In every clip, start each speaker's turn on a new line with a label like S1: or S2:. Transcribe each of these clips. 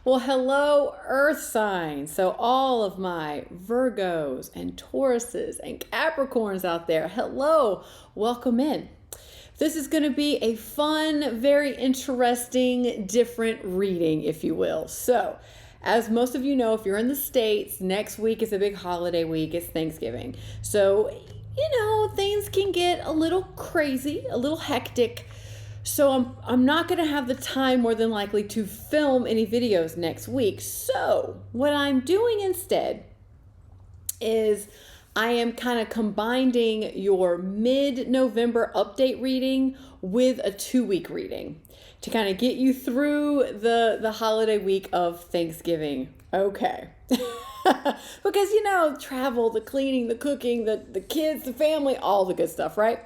S1: Well, hello, Earth signs. So, all of my Virgos and Tauruses and Capricorns out there, hello, welcome in. This is going to be a fun, very interesting, different reading, if you will. So, as most of you know, if you're in the States, next week is a big holiday week. It's Thanksgiving. So, things can get a little crazy, a little hectic. So I'm not going to have the time more than likely to film any videos next week. So what I'm doing instead is I am kind of combining your mid-November update reading with a 2-week reading to kind of get you through the holiday week of Thanksgiving. Okay. Because, travel, the cleaning, the cooking, the kids, the family, all the good stuff, right?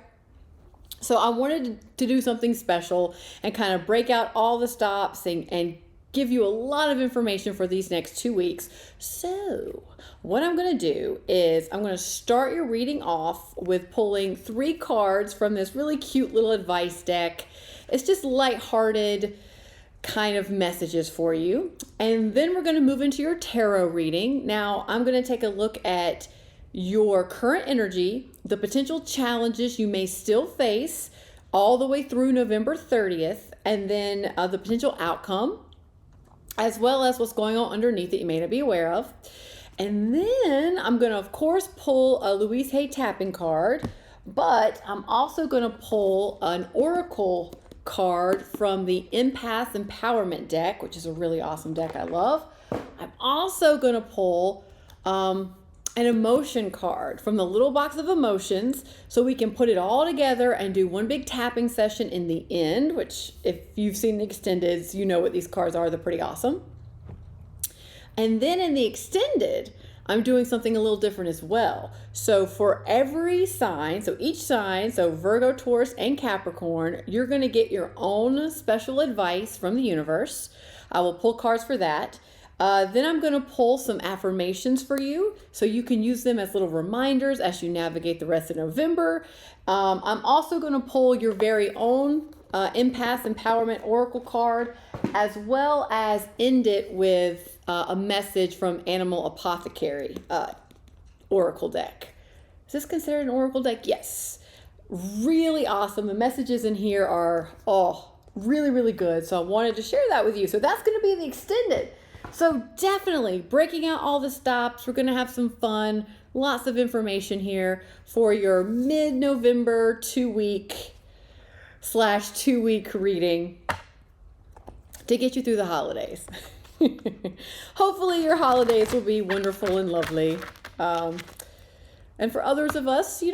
S1: So I wanted to do something special and kind of break out all the stops and give you a lot of information for these next 2 weeks. So what I'm going to do is I'm going to start your reading off with pulling 3 cards from this really cute little advice deck. It's just lighthearted kind of messages for you. And then we're going to move into your tarot reading. Now I'm going to take a look at your current energy, the potential challenges you may still face all the way through November 30th, and then the potential outcome, as well as what's going on underneath that you may not be aware of. And then I'm going to, of course, pull a Louise Hay tapping card, but I'm also going to pull an oracle card from the Empaths Empowerment deck, which is a really awesome deck I love. I'm also going to pull an emotion card from the little box of emotions so we can put it all together and do one big tapping session in the end, which if you've seen the extendeds, you know what these cards are. They're pretty awesome. And then in the extended, I'm doing something a little different as well. So for every sign, so each sign, so Virgo, Taurus, and Capricorn, you're going to get your own special advice from the universe. I will pull cards for that. Then I'm going to pull some affirmations for you so you can use them as little reminders as you navigate the rest of November. I'm also going to pull your very own Empaths Empowerment Oracle card, as well as end it with a message from Animal Apothecary Oracle deck. Is this considered an Oracle deck? Yes. Really awesome. The messages in here are really, really good. So I wanted to share that with you. So that's going to be the extended. So definitely breaking out all the stops. We're going to have some fun, lots of information here for your mid-November 2-week /2-week reading to get you through the holidays. Hopefully your holidays will be wonderful and lovely. And for others of us, it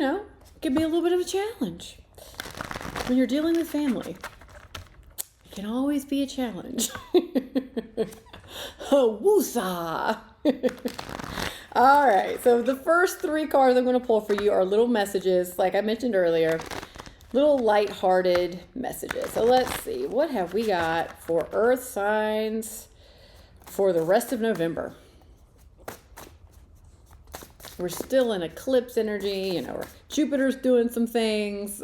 S1: can be a little bit of a challenge. When you're dealing with family, it can always be a challenge. Woosah! All right, so the first 3 cards I'm going to pull for you are little messages, like I mentioned earlier, little lighthearted messages. So let's see, what have we got for Earth signs for the rest of November? We're still in eclipse energy, Jupiter's doing some things.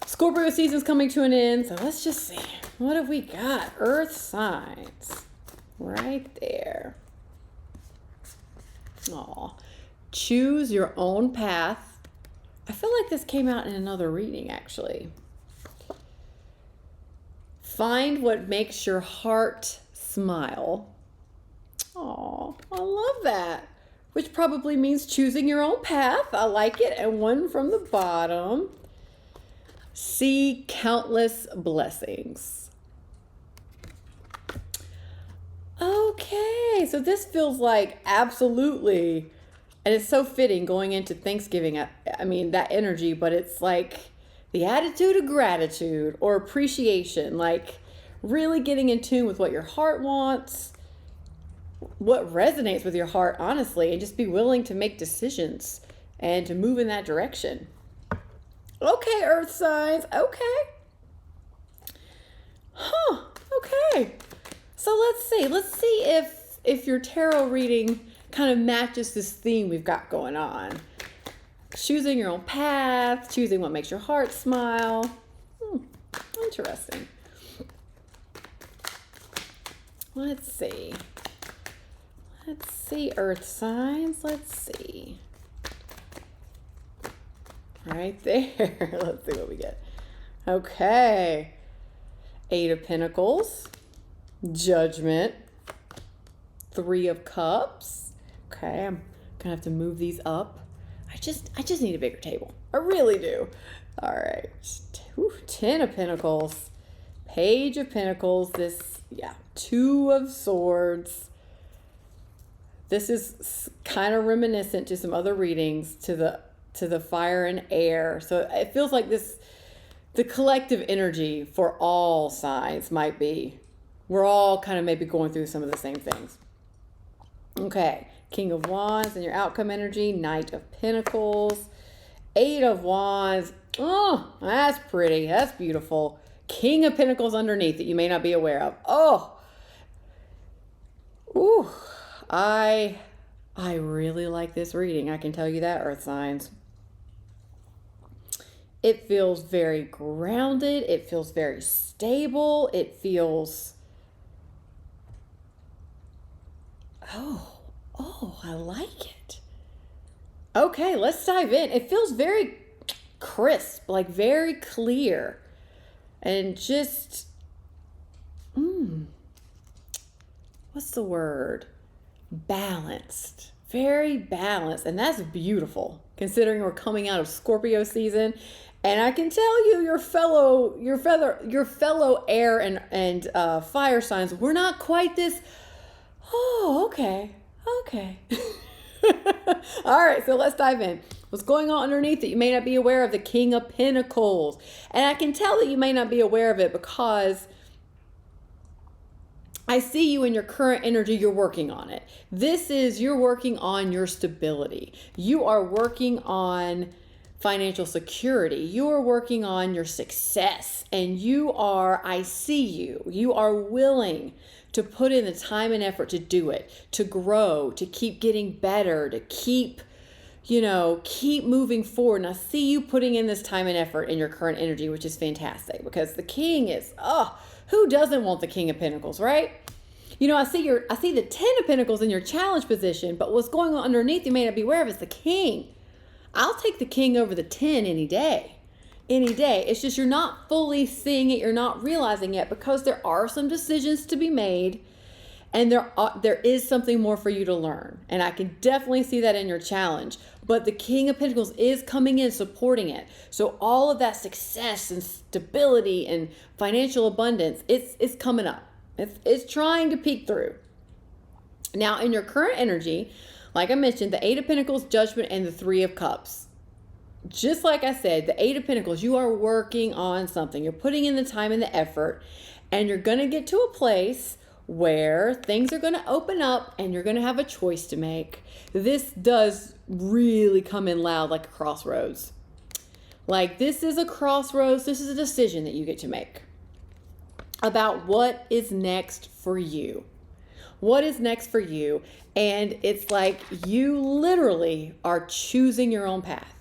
S1: Scorpio season's coming to an end, so let's just see. What have we got? Earth signs. Right there. Aw. Choose your own path. I feel like this came out in another reading, actually. Find what makes your heart smile. Aw, I love that. Which probably means choosing your own path. I like it. And one from the bottom. See countless blessings. Okay, so this feels like absolutely, and it's so fitting going into Thanksgiving. I mean, that energy, but it's like the attitude of gratitude or appreciation, like really getting in tune with what your heart wants, what resonates with your heart, honestly, and just be willing to make decisions and to move in that direction. Okay, Earth signs. Okay. Huh. Okay. So let's see if your tarot reading kind of matches this theme we've got going on. Choosing your own path, choosing what makes your heart smile. Interesting. Let's see. Let's see, Earth signs. Let's see. Right there. Let's see what we get. Okay. 8 of Pentacles. Judgment. 3 of Cups. Okay, I'm gonna have to move these up. I just need a bigger table. I really do. All right. 10 of Pentacles. Page of Pentacles. This, yeah, 2 of Swords. This is kind of reminiscent to some other readings, to the fire and air. So it feels like the collective energy for all signs might be, we're all kind of maybe going through some of the same things. Okay, King of Wands and your outcome energy, Knight of Pentacles, 8 of Wands. Oh, that's pretty. That's beautiful. King of Pentacles underneath that you may not be aware of. Oh, ooh, I really like this reading. I can tell you that, Earth signs. It feels very grounded. It feels very stable. It feels, oh, I like it. Okay, let's dive in. It feels very crisp, like very clear, and just, what's the word? Balanced. Very balanced. And that's beautiful, considering we're coming out of Scorpio season. And I can tell you, your fellow air and fire signs, we're not quite this. Oh, okay. All right, so let's dive in. What's going on underneath that you may not be aware of? The King of Pentacles. And I can tell that you may not be aware of it because I see you in your current energy. You're working on it. You're working on your stability. You are working on financial security. You are working on your success, and I see you are willing to put in the time and effort to do it, to grow, to keep getting better, to keep moving forward. And I see you putting in this time and effort in your current energy, which is fantastic, because the King is, who doesn't want the King of Pentacles, right? I see the 10 of Pentacles in your challenge position, but what's going on underneath you may not be aware of is the King. I'll take the King over the 10 any day. Any day. It's just you're not fully seeing it. You're not realizing it because there are some decisions to be made, and there is something more for you to learn. And I can definitely see that in your challenge. But the King of Pentacles is coming in, supporting it. So all of that success and stability and financial abundance, it's coming up. It's trying to peek through. Now, in your current energy, like I mentioned, the 8 of Pentacles, Judgment, and the 3 of Cups. Just like I said, the 8 of Pentacles, you are working on something. You're putting in the time and the effort, and you're going to get to a place where things are going to open up and you're going to have a choice to make. This does really come in loud like a crossroads. Like, this is a crossroads. This is a decision that you get to make about what is next for you. What is next for you? And it's like you literally are choosing your own path.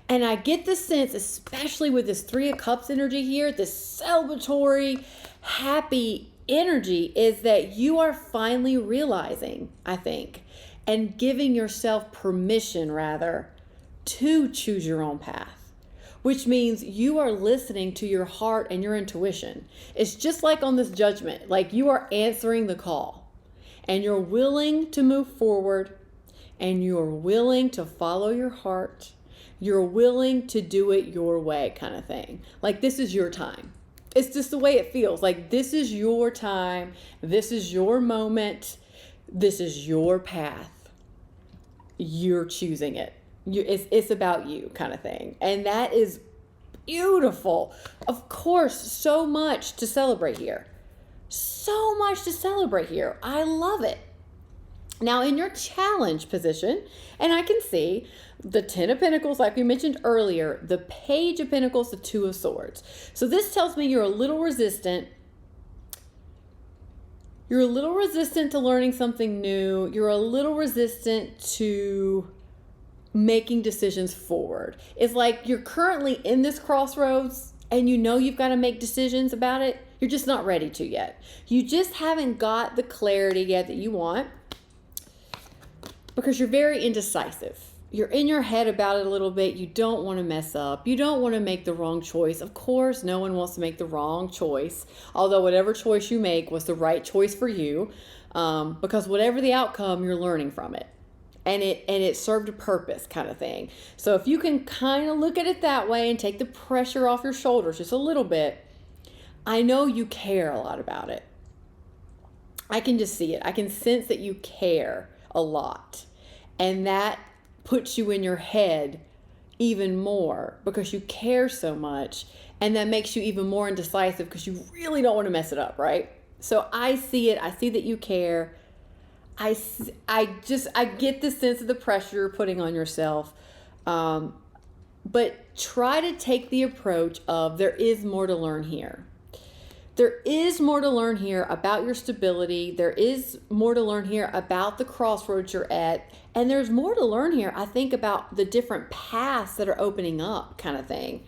S1: And I get the sense, especially with this 3 of Cups energy here, this celebratory, happy energy, is that you are finally realizing, I think, and giving yourself permission, rather, to choose your own path, which means you are listening to your heart and your intuition. It's just like on this Judgment, like you are answering the call, and you're willing to move forward, and you're willing to follow your heart. You're willing to do it your way, kind of thing. Like, this is your time. It's just the way it feels. Like, this is your time. This is your moment. This is your path. You're choosing it. It's about you, kind of thing. And that is beautiful. Of course, so much to celebrate here. So much to celebrate here. I love it. Now, in your challenge position, and I can see the 10 of Pentacles, like we mentioned earlier, the Page of Pentacles, the 2 of Swords. So this tells me you're a little resistant. You're a little resistant to learning something new. You're a little resistant to making decisions forward. It's like you're currently in this crossroads and you know you've got to make decisions about it, You're just not ready to yet. You just haven't got the clarity yet that you want because you're very indecisive. You're in your head about it a little bit. You don't want to mess up. You don't want to make the wrong choice. Of course, no one wants to make the wrong choice, although whatever choice you make was the right choice for you, because whatever the outcome, you're learning from it. And it served a purpose, kind of thing. So if you can kind of look at it that way and take the pressure off your shoulders just a little bit, I know you care a lot about it. I can just see it. I can sense that you care a lot. And that puts you in your head even more because you care so much. And that makes you even more indecisive because you really don't want to mess it up, right? So I see it. I see that you care. I get the sense of the pressure you're putting on yourself. But try to take the approach of there is more to learn here. There is more to learn here about your stability. There is more to learn here about the crossroads you're at. And there's more to learn here, I think, about the different paths that are opening up, kind of thing.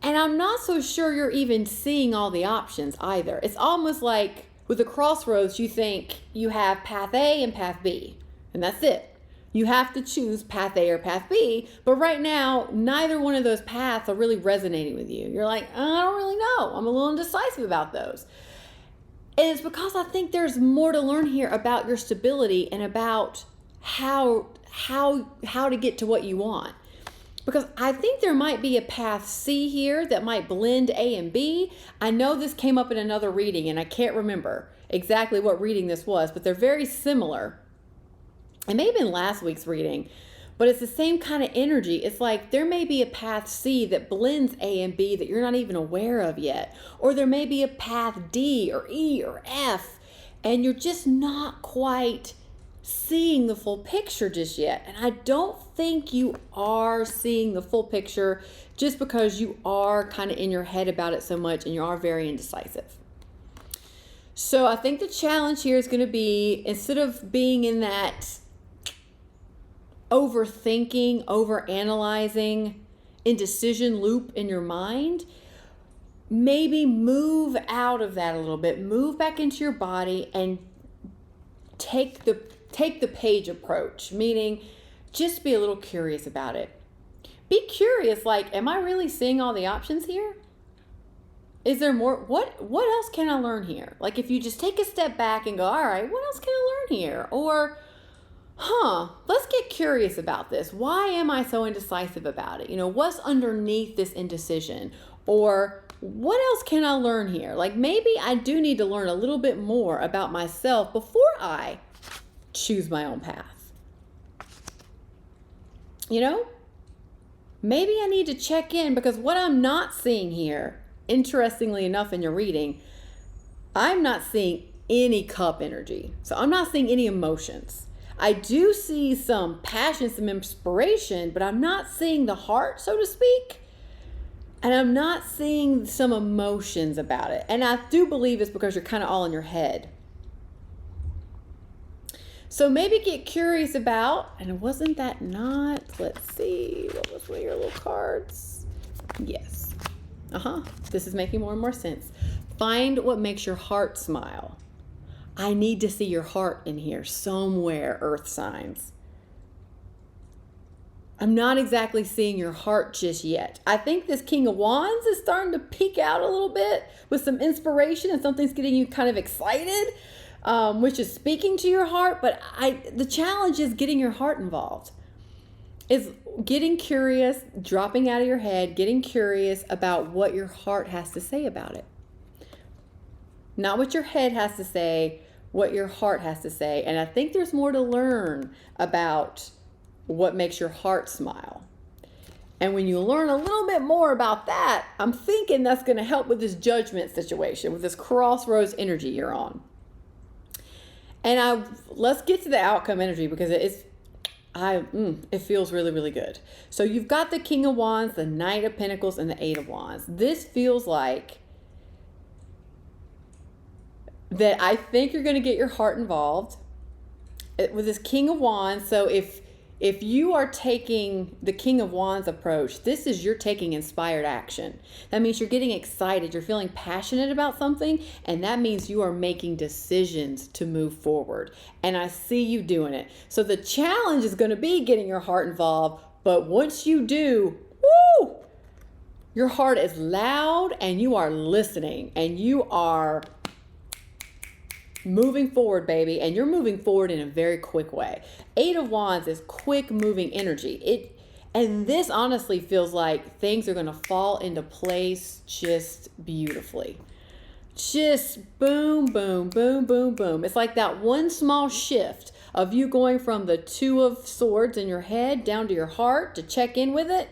S1: And I'm not so sure you're even seeing all the options either. It's almost like with the crossroads, you think you have path A and path B, and that's it. You have to choose path A or path B, but right now, neither one of those paths are really resonating with you. You're like, I don't really know. I'm a little indecisive about those. And it's because I think there's more to learn here about your stability and about how to get to what you want. Because I think there might be a path C here that might blend A and B. I know this came up in another reading, and I can't remember exactly what reading this was, but they're very similar. It may have been last week's reading, but it's the same kind of energy. It's like there may be a path C that blends A and B that you're not even aware of yet. Or there may be a path D or E or F, and you're just not quite seeing the full picture just yet. And I don't think you are seeing the full picture just because you are kind of in your head about it so much and you are very indecisive. So I think the challenge here is going to be, instead of being in that overthinking, overanalyzing, indecision loop in your mind, maybe move out of that a little bit, move back into your body and take the page approach, meaning just be a little curious about it. Be curious, like, am I really seeing all the options here? Is there more? What else can I learn here? Like, if you just take a step back and go, all right, what else can I learn here? Or, let's get curious about this. Why am I so indecisive about it? What's underneath this indecision? Or what else can I learn here? Like, maybe I do need to learn a little bit more about myself before I choose my own path. Maybe I need to check in, because what I'm not seeing here, interestingly enough in your reading, I'm not seeing any cup energy. So I'm not seeing any emotions. I do see some passion, some inspiration, but I'm not seeing the heart, so to speak. And I'm not seeing some emotions about it. And I do believe it's because you're kind of all in your head. So maybe get curious about, and wasn't that not, let's see, what was one of your little cards? Yes. This is making more and more sense. Find what makes your heart smile. I need to see your heart in here somewhere, earth signs. I'm not exactly seeing your heart just yet. I think this King of Wands is starting to peek out a little bit with some inspiration, and something's getting you kind of excited, which is speaking to your heart. But the challenge is getting your heart involved. Is getting curious, dropping out of your head, getting curious about what your heart has to say about it. Not what your head has to say, what your heart has to say. And I think there's more to learn about what makes your heart smile. And when you learn a little bit more about that, I'm thinking that's going to help with this judgment situation, with this crossroads energy you're on. And let's get to the outcome energy, because it feels really, really good. So you've got the King of Wands, the Knight of Pentacles, and the Eight of Wands. This feels like that I think you're going to get your heart involved with this King of Wands. So if if you are taking the King of Wands approach, this is you're taking inspired action. That means you're getting excited, you're feeling passionate about something, and that means you are making decisions to move forward. And I see you doing it. So the challenge is going to be getting your heart involved, but once you do, woo, your heart is loud and you are listening and you are moving forward, baby, and you're moving forward in a very quick way. 8 of Wands is quick moving energy. And this honestly feels like things are going to fall into place just beautifully. Just boom, boom, boom, boom, boom. It's like that one small shift of you going from the 2 of Swords in your head down to your heart to check in with it.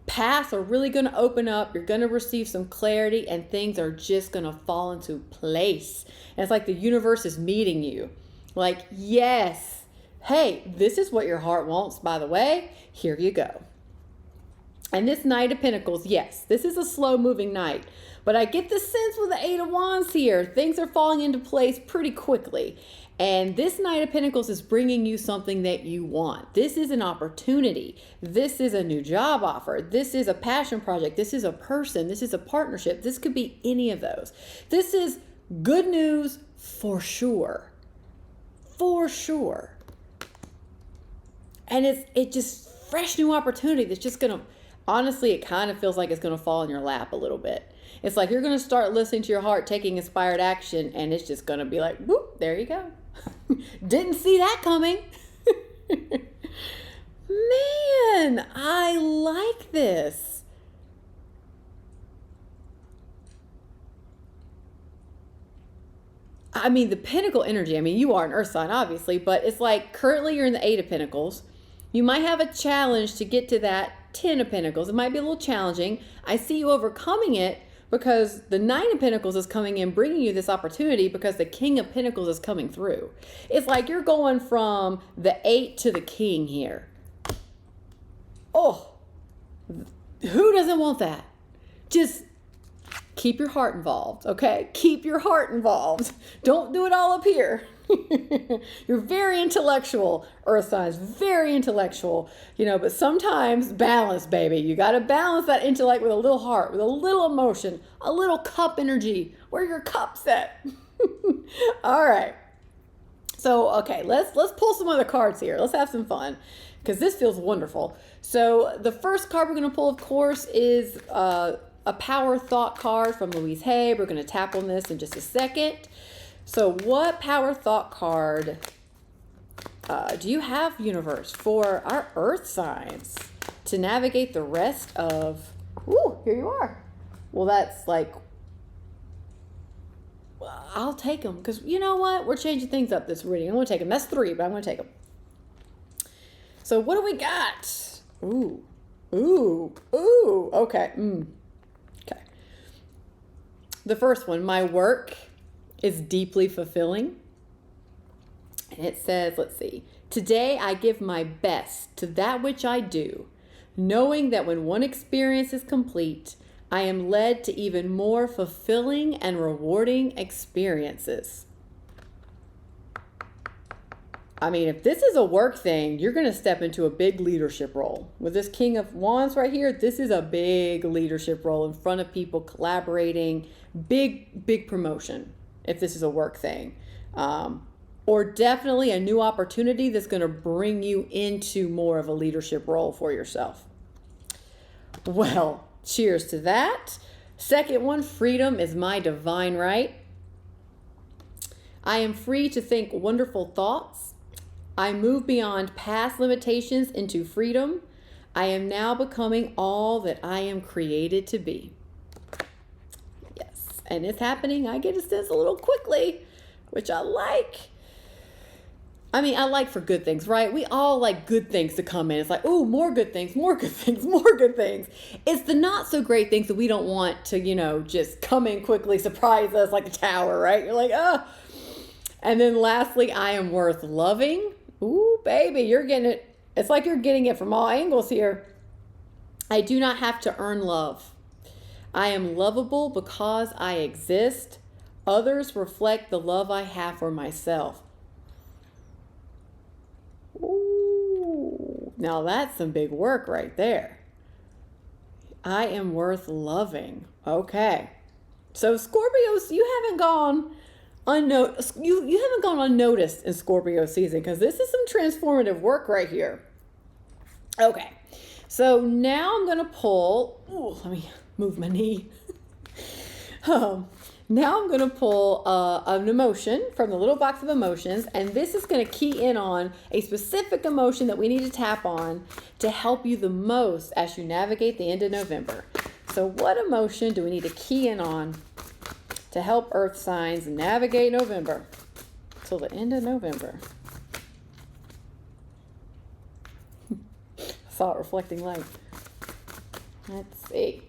S1: Paths are really going to open up. You're going to receive some clarity and things are just going to fall into place. And it's like the universe is meeting you. Like, yes, hey, this is what your heart wants, by the way. Here you go. And this Knight of Pentacles, yes, this is a slow moving knight. But I get the sense with the 8 of Wands here, things are falling into place pretty quickly. And this Knight of Pentacles is bringing you something that you want. This is an opportunity. This is a new job offer. This is a passion project. This is a person. This is a partnership. This could be any of those. This is good news for sure. For sure. And it's just fresh new opportunity that's just going to, honestly, it kind of feels like it's going to fall in your lap a little bit. It's like you're going to start listening to your heart, taking inspired action, and it's just going to be like, whoop, there you go. Didn't see that coming. Man, I like this. I mean, the Pentacle energy, I mean, you are an earth sign, obviously, but it's like currently you're in the 8 of Pentacles. You might have a challenge to get to that 10 of Pentacles. It might be a little challenging. I see you overcoming it because the 9 of Pentacles is coming in, bringing you this opportunity because the King of Pentacles is coming through. It's like you're going from the 8 to the King here. Oh, who doesn't want that? Just keep your heart involved, okay? Keep your heart involved. Don't do it all up here. You're very intellectual, earth signs, very intellectual, but sometimes balance, baby. You got to balance that intellect with a little heart, with a little emotion, a little cup energy. Where your cup's at? All right. So, okay, let's pull some other cards here. Let's have some fun because this feels wonderful. So the first card we're going to pull, of course, is a power thought card from Louise Hay. We're going to tap on this in just a second. So what power thought card do you have, universe, for our earth signs to navigate the rest of, ooh, here you are. Well, that's like, I'll take them because you know what? We're changing things up this reading. I'm going to take them. That's 3, but I'm going to take them. So what do we got? Ooh, okay. Okay. The first one, my work is deeply fulfilling. And it says, let's see, today I give my best to that which I do, knowing that when one experience is complete, I am led to even more fulfilling and rewarding experiences. I mean, if this is a work thing, you're going to step into a big leadership role. With this King of Wands right here, this is a big leadership role in front of people, collaborating, big promotion. If this is a work thing, or definitely a new opportunity that's going to bring you into more of a leadership role for yourself. Well, cheers to that. Second one, freedom is my divine right. I am free to think wonderful thoughts. I move beyond past limitations into freedom. I am now becoming all that I am created to be. And it's happening, I get a sense, a little quickly, which I like. I mean, I like for good things, right? We all like good things to come in. It's like, oh, more good things, more good things, more good things. It's the not so great things that we don't want to, just come in quickly, surprise us like a tower, right? You're like, oh. And then lastly, I am worth loving. Ooh, baby, you're getting it. It's like you're getting it from all angles here. I do not have to earn love. I am lovable because I exist. Others reflect the love I have for myself. Ooh. Now that's some big work right there. I am worth loving. Okay. So Scorpios, you haven't gone unnoticed. You haven't gone unnoticed in Scorpio season, because this is some transformative work right here. Okay. So now I'm going to pull, let me move my knee. Now I'm going to pull an emotion from the little box of emotions, and this is going to key in on a specific emotion that we need to tap on to help you the most as you navigate the end of November. So what emotion do we need to key in on to help Earth signs navigate November till the end of November? I saw it reflecting light. Let's see.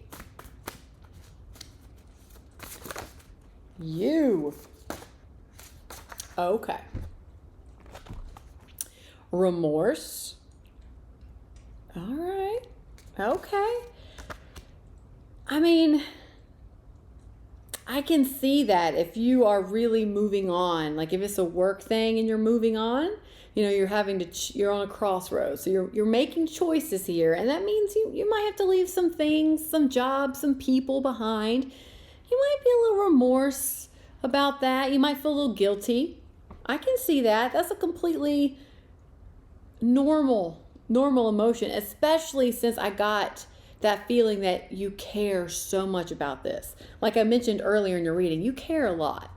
S1: You. Okay. Remorse. All right. Okay. I mean, I can see that if you are really moving on, like if it's a work thing and you're moving on, you're having to, you're on a crossroads. So you're making choices here. And that means you might have to leave some things, some jobs, some people behind. You might be a little remorse about that. You might feel a little guilty. I can see that. That's a completely normal emotion, especially since I got that feeling that you care so much about this. Like I mentioned earlier in your reading, you care a lot.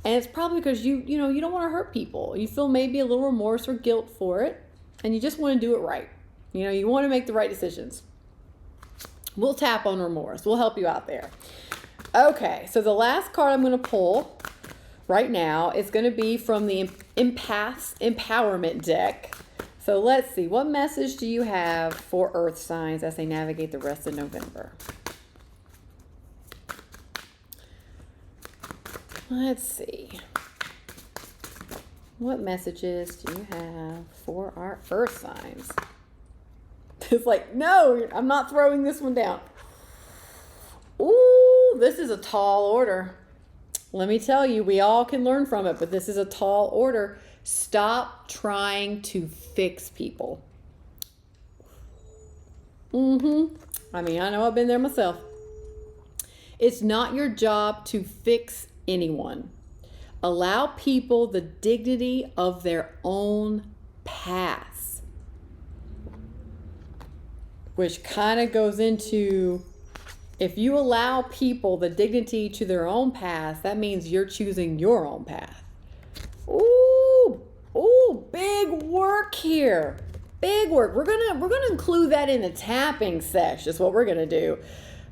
S1: And it's probably because you don't want to hurt people. You feel maybe a little remorse or guilt for it, and you just want to do it right. You want to make the right decisions. We'll tap on remorse. We'll help you out there. Okay, so the last card I'm going to pull right now is going to be from the Empaths Empowerment deck. So let's see, what message do you have for Earth signs as they navigate the rest of November? Let's see. What messages do you have for our Earth signs? It's like, no, I'm not throwing this one down. Ooh, this is a tall order. Let me tell you, we all can learn from it, but this is a tall order. Stop trying to fix people. I mean, I know I've been there myself. It's not your job to fix anyone. Allow people the dignity of their own paths. Which kind of goes into, if you allow people the dignity to their own paths, that means you're choosing your own path. Ooh, big work here. Big work. We're gonna include that in the tapping sesh, is what we're gonna do.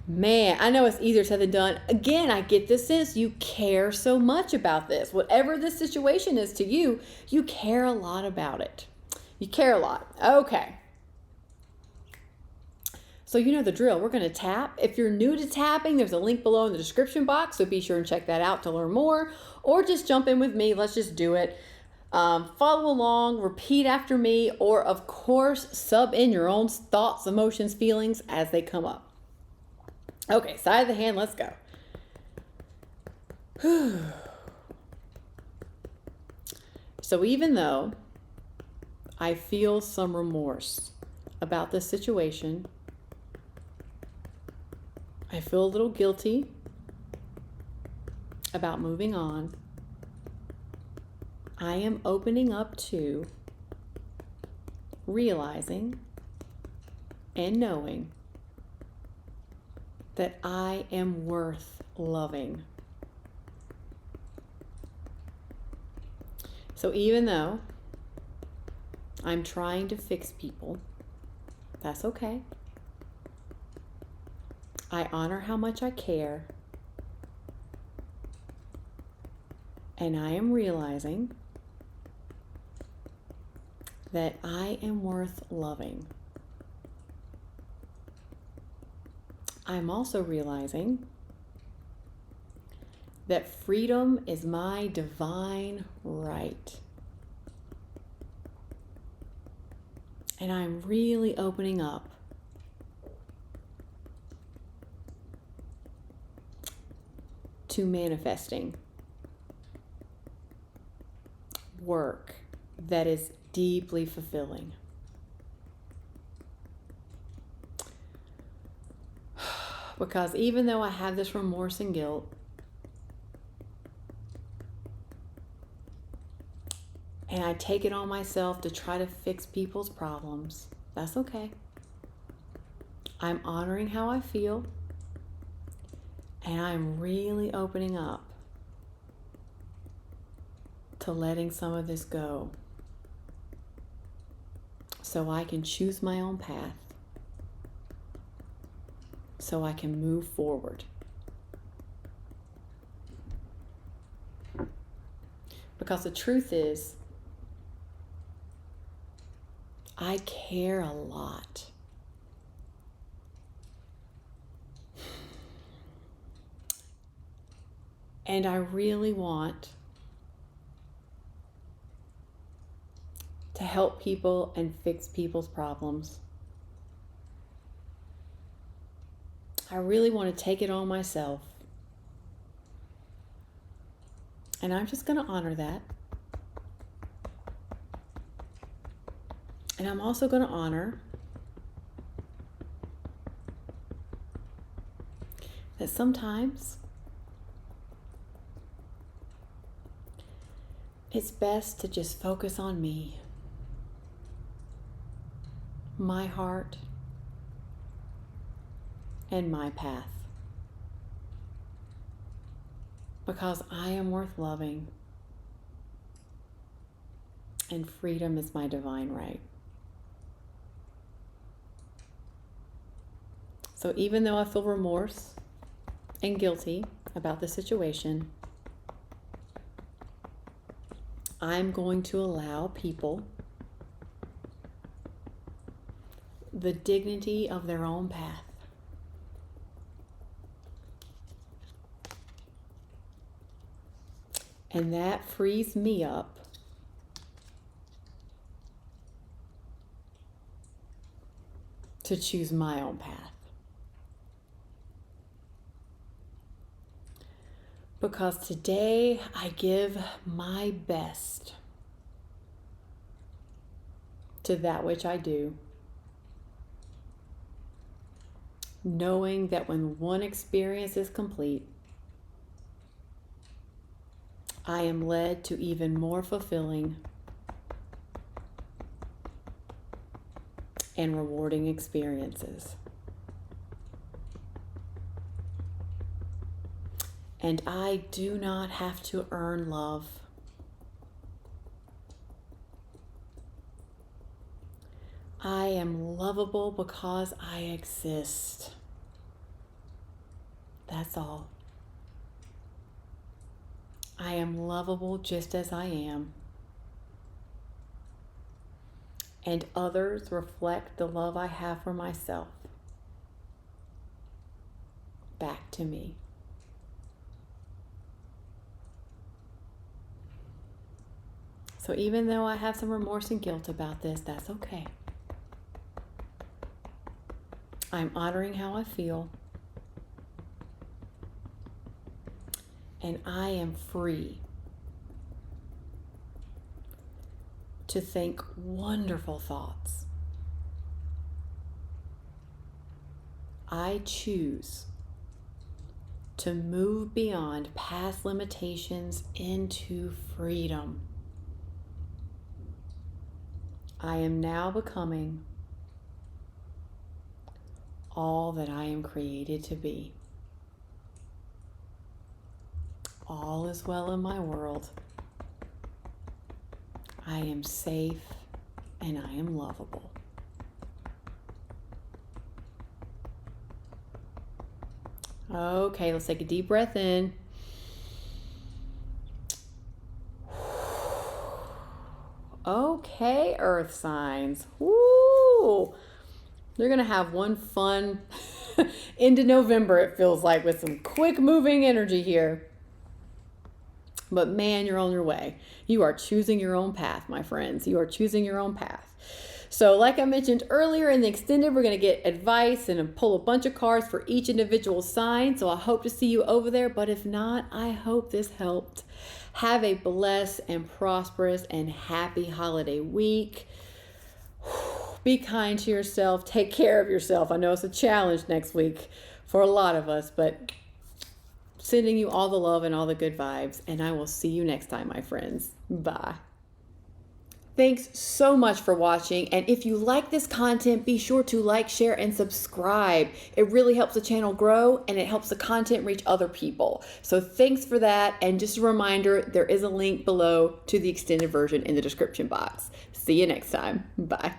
S1: Man, I know it's easier said than done. Again, I get the sense you care so much about this. Whatever this situation is to you, you care a lot about it. You care a lot. Okay. So you know the drill. We're going to tap. If you're new to tapping, there's a link below in the description box, so be sure and check that out to learn more, or just jump in with me. Let's just do it. Follow along, repeat after me, or of course, sub in your own thoughts, emotions, feelings as they come up. Okay, side of the hand, let's go. So even though I feel some remorse about this situation, I feel a little guilty about moving on, I am opening up to realizing and knowing that I am worth loving. So even though I'm trying to fix people, that's okay. I honor how much I care. And I am realizing that I am worth loving. I'm also realizing that freedom is my divine right. And I'm really opening up to manifesting work that is deeply fulfilling. Because even though I have this remorse and guilt, and I take it on myself to try to fix people's problems, that's okay. I'm honoring how I feel, and I'm really opening up to letting some of this go so I can choose my own path, so I can move forward. Because the truth is, I care a lot. And I really want to help people and fix people's problems. I really want to take it on myself. And I'm just going to honor that. And I'm also going to honor that sometimes it's best to just focus on me, my heart, and my path. Because I am worth loving, and freedom is my divine right. So even though I feel remorse and guilty about the situation, I'm going to allow people the dignity of their own path. And that frees me up to choose my own path. Because today I give my best to that which I do, knowing that when one experience is complete, I am led to even more fulfilling and rewarding experiences. And I do not have to earn love. I am lovable because I exist. That's all. I am lovable just as I am. And others reflect the love I have for myself back to me. So even though I have some remorse and guilt about this, that's okay. I'm honoring how I feel. And I am free to think wonderful thoughts. I choose to move beyond past limitations into freedom. I am now becoming all that I am created to be. All is well in my world. I am safe and I am lovable. Okay, let's take a deep breath in. Okay, earth signs. Woo! You're going to have one fun into November, it feels like, with some quick moving energy here. But man, you're on your way. You are choosing your own path, my friends. You are choosing your own path. So like I mentioned earlier in the extended, we're going to get advice and pull a bunch of cards for each individual sign. So I hope to see you over there. But if not, I hope this helped. Have a blessed and prosperous and happy holiday week. Be kind to yourself. Take care of yourself. I know it's a challenge next week. for a lot of us, but sending you all the love and all the good vibes. And I will see you next time, my friends. Bye. Thanks so much for watching. And if you like this content, be sure to like, share, and subscribe. It really helps the channel grow and it helps the content reach other people. So thanks for that. And just a reminder, there is a link below to the extended version in the description box. See you next time. Bye.